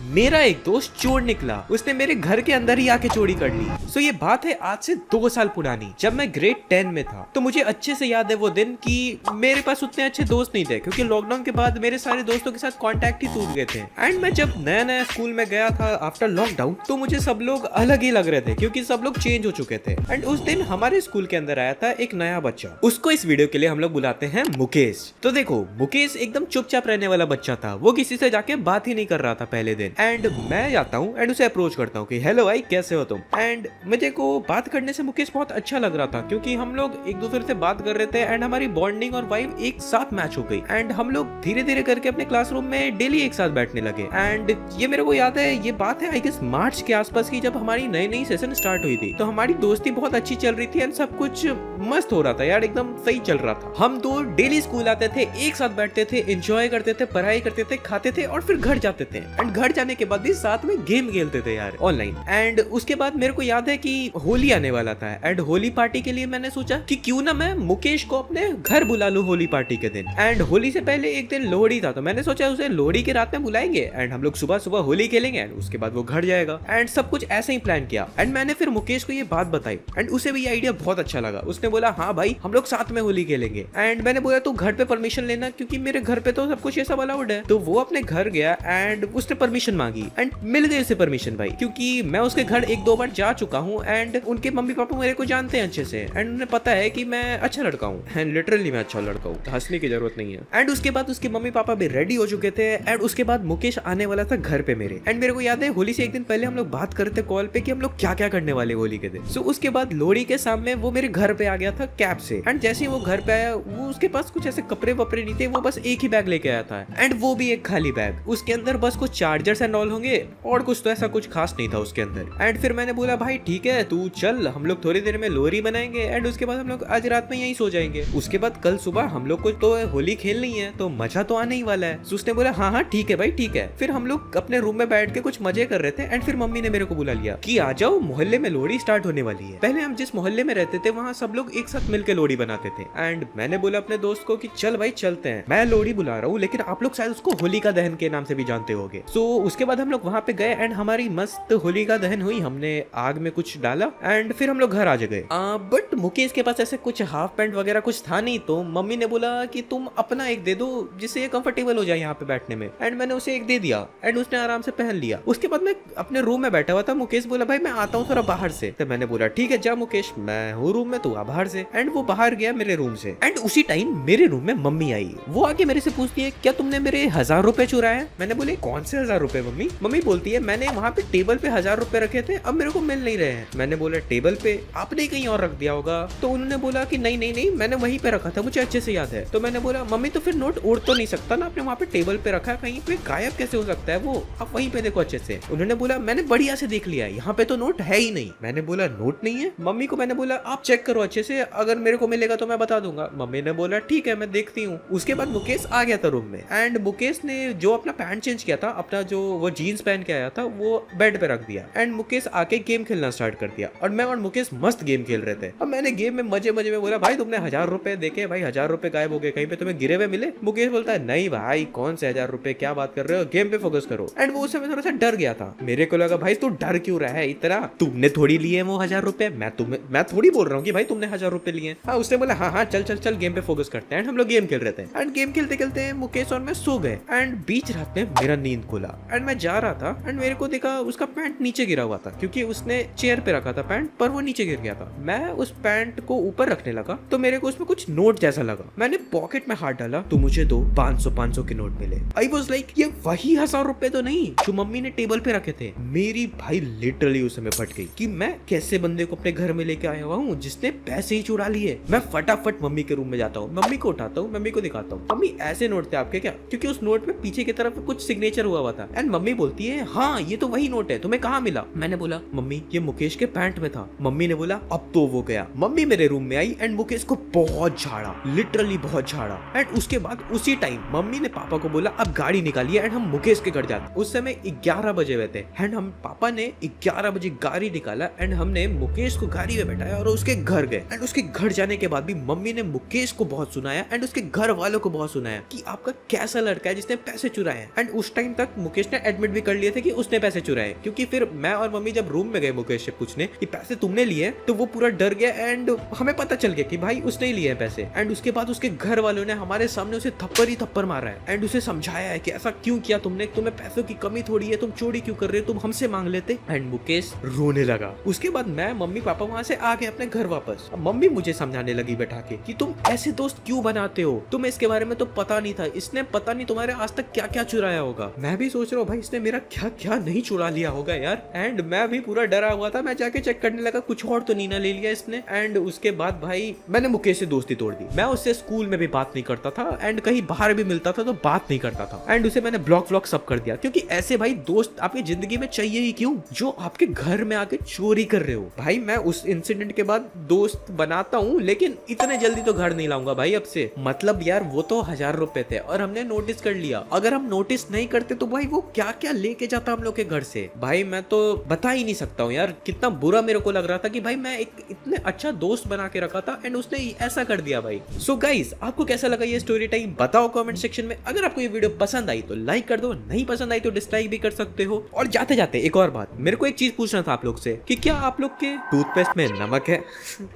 मेरा एक दोस्त चोर निकला, उसने मेरे घर के अंदर ही आके चोरी कर ली। सो ये बात है आज से 2 साल पुरानी, जब मैं ग्रेड 10 में था। तो मुझे अच्छे से याद है वो दिन कि मेरे पास उतने अच्छे दोस्त नहीं थे, क्योंकि लॉकडाउन के बाद मेरे सारे दोस्तों के साथ कांटेक्ट ही टूट गए थे। एंड मैं जब नया नया स्कूल में गया था आफ्टर लॉकडाउन, तो मुझे सब लोग अलग ही लग रहे थे, क्योंकि सब लोग चेंज हो चुके थे। एंड उस दिन हमारे स्कूल के अंदर आया था एक नया बच्चा, उसको इस वीडियो के लिए हम लोग बुलाते हैं मुकेश। तो देखो, मुकेश एकदम चुपचाप रहने वाला बच्चा था, वो किसी से जाके बात ही नहीं कर रहा था पहले दिन। एंड मैं जाता हूँ एंड उसे अप्रोच करता हूँ कि हेलो भाई, कैसे हो तुम। एंड मुझे को बात करने से मुकेश बहुत अच्छा लग रहा था, क्योंकि हम लोग एक दूसरे से बात कर रहे थे एंड हमारी बॉन्डिंग और वाइब एक साथ मैच हो गई। एंड हम लोग धीरे धीरे करके अपने क्लासरूम में डेली एक साथ बैठने लगे। एंड ये मेरे को याद है, ये बात है आई गेस मार्च के आसपास की, जब हमारी नई नई सेशन स्टार्ट हुई थी। तो हमारी दोस्ती बहुत अच्छी चल रही थी एंड सब कुछ मस्त हो रहा था यार, एकदम सही चल रहा था। हम दो डेली स्कूल आते थे, एक साथ बैठते थे, एंजॉय करते थे, पढ़ाई करते थे, खाते थे और फिर घर जाते थे। एंड घर जाने के बाद भी साथ में गेम खेलते थे यार ऑनलाइन। एंड उसके बाद मेरे को याद है कि होली आने वाला था एंड होली पार्टी के लिए मैंने सोचा कि क्यों ना मैं मुकेश को अपने घर बुला लूं होली पार्टी के दिन। एंड होली से पहले एक दिन लोहड़ी था, तो मैंने सोचा उसे लोहड़ी की रात में बुलाएंगे एंड हम लोग सुबह सुबह होली खेलेंगे एंड उसके बाद वो घर जाएगा। एंड सब कुछ ऐसे ही प्लान किया। एंड मैंने फिर मुकेश को ये बात बताई एंड उसे भी ये आइडिया बहुत अच्छा लगा। उसने बोला हाँ भाई, हम लोग साथ में होली खेलेंगे। एंड मैंने बोला तू घर पे परमिशन लेना, क्योंकि मेरे घर पे तो सब कुछ ये सब अलाउड है। तो वो अपने घर गया एंड उसने परमिशन मांगी एंड मिल गई उसे परमिशन भाई, क्योंकि मैं उसके घर 1-2 बार जा चुका हूँ एंड उनके मम्मी पापा मेरे को जानते हैं अच्छे से एंड उन्हें पता है कि मैं अच्छा लड़का हूँ एंड लिटरली मैं अच्छा लड़का हूँ, हंसने की जरूरत नहीं है। एंड उसके बाद उसके मम्मी पापा भी रेडी हो चुके थे एंड उसके बाद मुकेश आने वाला था घर पे मेरे। एंड मेरे को याद है होली से एक दिन पहले हम लोग बात करते कॉल पे कि हम लोग क्या क्या करने वाले होली के दिन। सो उसके बाद लोहड़ी के सामने वो मेरे घर पे आ गया था कैब से। एंड जैसे ही वो घर पे आया, वो उसके पास कुछ ऐसे कपड़े वपड़े नहीं थे, वो बस एक ही बैग लेके आया था एंड वो भी एक खाली बैग। उसके अंदर बस कुछ चार्जर्स एंड ऑल होंगे और कुछ तो ऐसा कुछ खास नहीं था उसके अंदर। एंड फिर मैंने बोला भाई ठीक है, तू चल, हम लोग थोड़ी देर में लोहड़ी बनाएंगे एंड उसके बाद हम लोग आज रात में यहीं सो जाएंगे। उसके बाद कल सुबह हम लोग को तो होली खेलनी है, तो मजा तो आने ही वाला है। तो उसने बोला हाँ हाँ ठीक है भाई ठीक है। फिर हम लोग अपने रूम में बैठ के कुछ मजे कर रहे थे एंड फिर मम्मी ने मेरे को बुला लिया कि आ जाओ, मोहल्ले में लोहड़ी स्टार्ट होने वाली है। पहले हम जिस मोहल्ले में रहते थे वहाँ सब लोग एक साथ मिलकर लोहड़ी बनाते थे। एंड मैंने बोला अपने दोस्त को कि चल भाई चलते हैं, मैं लोहड़ी बुला रहा हूँ, लेकिन आप लोग शायद उसको होलिका दहन के नाम से भी जानते होंगे। सो उसके बाद हम लोग वहाँ पे गए एंड हमारी मस्त होलिका दहन हुई, हमने आग में कुछ डाला एंड फिर हम लोग घर आ गए। बट मुकेश के पास ऐसे कुछ हाफ पैंट वगैरह कुछ था नहीं, तो मम्मी ने बोला कि तुम अपना एक दे दो जिससे ये कंफर्टेबल हो जाए यहाँ पे बैठने में। एंड मैंने उसे एक दे दिया एंड उसने आराम से पहन लिया। उसके बाद मैं अपने रूम में बैठा हुआ था, मुकेश बोला भाई मैं आता हूँ थोड़ा बाहर से। तो मैंने बोला ठीक है जा मुकेश, मैं हूँ रूम में, तू आ बाहर से। एंड वो बाहर गया मेरे रूम से एंड उसी टाइम मेरे रूम में मम्मी आई। वो आके मेरे से पूछती है क्या तुमने मेरे 1000 रुपए चुराए? मैंने बोले कौन से 1000 रुपए मम्मी? मम्मी बोलती है मैंने वहाँ पे टेबल पे 1000 रुपए रखे थे, अब मेरे को मिल नहीं रहे हैं। मैंने बोला टेबल पे आपने कहीं और रख दिया होगा। तो उन्होंने बोला कि नहीं नहीं नहीं, मैंने वहीं पे रखा था, मुझे अच्छे से याद है। तो मैंने बोला मम्मी तो फिर नोट उड़ तो नहीं सकता ना, आपने वहाँ पे टेबल पे रखा, कहीं पे गायब कैसे हो सकता है वो, आप वहीं पे देखो अच्छे से। उन्होंने बोला मैंने बढ़िया से देख लिया, यहाँ पे तो नोट है ही नहीं। मैंने बोला नोट नहीं है? मम्मी को मैंने बोला आप चेक करो अच्छे से, अगर मेरे को मिलेगा तो मैं बता दूंगा। मम्मी ने बोला ठीक है मैं देखती हूँ। उसके बाद मुकेश आ गया था रूम में एंड मुकेश ने जो अपना पैंट चेंज किया था, अपना जो वो जीन्स पहन के आया था, वो बेड पे रख दिया एंड मुकेश आके गेम खेलना स्टार्ट कर दिया। और मैं और मुकेश मस्त गेम खेल रहे थे। अब मैंने गेम में मजे मजे में बोला भाई तुमने 1000 रुपए देखे भाई, 1000 रुपए गायब हो गए, कहीं पे तुम्हें गिरे हुए मिले? मुकेश बोलता है नहीं भाई कौन से 1000 रुपए, क्या बात कर रहे हो, गेम पे फोकस करो। एंड वो उस समय थोड़ा सा डर गया था। मेरे को लगा भाई तू डर क्यों रहा है इतना, तुमने थोड़ी लिए वो 1000 रुपए, मैं थोड़ी बोल रहा हूँ कि भाई तुमने 1000 रुपए लिए। हाँ उसने बोला हाँ हाँ चल चल चल गेम पे फोकस करते हैं। हम लोग गेम खेल रहे थे एंड गेम खेलते खेलते मुकेश और मैं सो गए एंड बीच रात में मेरा नींद खुला एंड मैं जा रहा था एंड मेरे को देखा उसका पैंट नीचे गिरा हुआ था, क्योंकि उसने चेयर पे रखा था पैंट, पर वो नीचे गिर गया था। मैं उस पैंट को ऊपर रखने लगा तो मेरे को उसमें कुछ नोट जैसा लगा। मैंने पॉकेट में हाथ डाला तो मुझे 500 के नोट मिले। आई वाज लाइक ये वही 1000 रुपए तो नहीं जो मम्मी ने टेबल पे रखे थे। मेरी भाई लिटरली उस समय फट गई कि मैं कैसे बंदे को अपने घर में लेके आया हुआ हूँ जिसने पैसे ही चुरा लिए। मैं फटाफट मम्मी के रूम में जाता हूँ, मम्मी को उठाता हूँ, मम्मी को दिखाता हूँ, मम्मी ऐसे नोट थे आपके क्या? क्योंकि उस नोट में पीछे की तरफ कुछ सिग्नेचर हुआ था। एंड मम्मी बोलती है हाँ ये तो वही नोट है, तुम्हें कहाँ मिला? मैंने बोला मम्मी ये मुकेश के पैंट में था। मम्मी ने बोला अब तो वो गया। मम्मी मेरे रूम में आई एंड मुकेश को बहुत झाड़ा, लिटरली बहुत झाड़ा। एंड उसके बाद उसी टाइम मम्मी ने पापा को बोला अब गाड़ी निकालिए एंड हम मुकेश के घर जाते। उस समय 11 बजे हुए थे एंड हम पापा ने 11 बजे गाड़ी निकाला एंड हमने मुकेश को गाड़ी में बैठाया और उसके घर गए। एंड उसके घर जाने के बाद भी मम्मी ने मुकेश को बहुत सुनाया एंड उसके घर वालों को बहुत सुनाया कि आपका कैसा लड़का है जिसने पैसे चुराए हैं। एंड उस टाइम तक मुकेश ने उसने एडमिट भी कर लिए थे कि उसने पैसे चुराए, क्योंकि फिर मैं और मम्मी जब रूम में गए मुकेश से पूछने कि पैसे तुमने लिए, तो वो पूरा डर गया एंड हमें पता चल गया कि भाई उसने ही लिए हैं पैसे। एंड उसके बाद उसके घर वालों ने हमारे सामने उसे थप्पड़ ही थप्पड़ मारा है एंड उसे समझाया है कि ऐसा क्यों किया तुमने, तुम्हें पैसों की कमी थोड़ी है, तुम चोरी क्यों कर रहे हो, तुम हमसे मांग लेते। एंड मुकेश रोने लगा। उसके बाद मैं मम्मी पापा वहां से आ गए अपने घर वापस। मम्मी मुझे समझाने लगी बैठा के कि तुम ऐसे दोस्त क्यों बनाते हो, तुम्हें इसके बारे में तो पता नहीं था, इसने पता नहीं तुम्हारे आज तक क्या क्या चुराया होगा। मैं भी सोच रहा हूँ भाई इसने मेरा क्या क्या नहीं चुरा लिया होगा यार। एंड मैं भी पूरा डरा हुआ था, मैं जाके चेक करने लगा कुछ और तो नहीं ना ले लिया इसने। एंड उसके बाद भाई मैंने मुकेश से दोस्ती तोड़ दी। मैं उससे स्कूल में भी बात नहीं करता था एंड कहीं बाहर भी मिलता था तो बात नहीं करता था। एंड उसे मैंने ब्लॉक व्लॉक सब कर दिया, क्योंकि ऐसे भाई दोस्त आपकी जिंदगी में चाहिए ही क्यों जो आपके घर में आके चोरी कर रहे हो। भाई मैं उस इंसिडेंट के बाद दोस्त बनाता हूँ, लेकिन इतने जल्दी तो घर नहीं लाऊंगा भाई अब से। मतलब यार वो तो 1000 रुपए थे और हमने नोटिस कर लिया, अगर हम नोटिस नहीं करते तो भाई वो क्या क्या लेके जाता हम लोग के घर से। भाई मैं तो बता ही नहीं सकता हूँ यार कितना बुरा मेरे को लग रहा था कि भाई मैं एक इतने अच्छा दोस्त बना के रखा था एंड उसने ऐसा कर दिया भाई। सो गाइस आपको कैसा लगा ये स्टोरी टाइम बताओ कमेंट सेक्शन में। अगर आपको ये वीडियो पसंद आई तो लाइक कर दो, नहीं पसंद आई तो डिसलाइक भी कर सकते हो। और जाते जाते एक और बात, मेरे को एक चीज पूछना था आप लोग से कि क्या आप लोग के टूथपेस्ट में नमक है?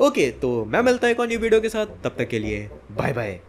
ओके तो मैं मिलता हूं एक और न्यू वीडियो के साथ, तब तक के लिए बाय बाय।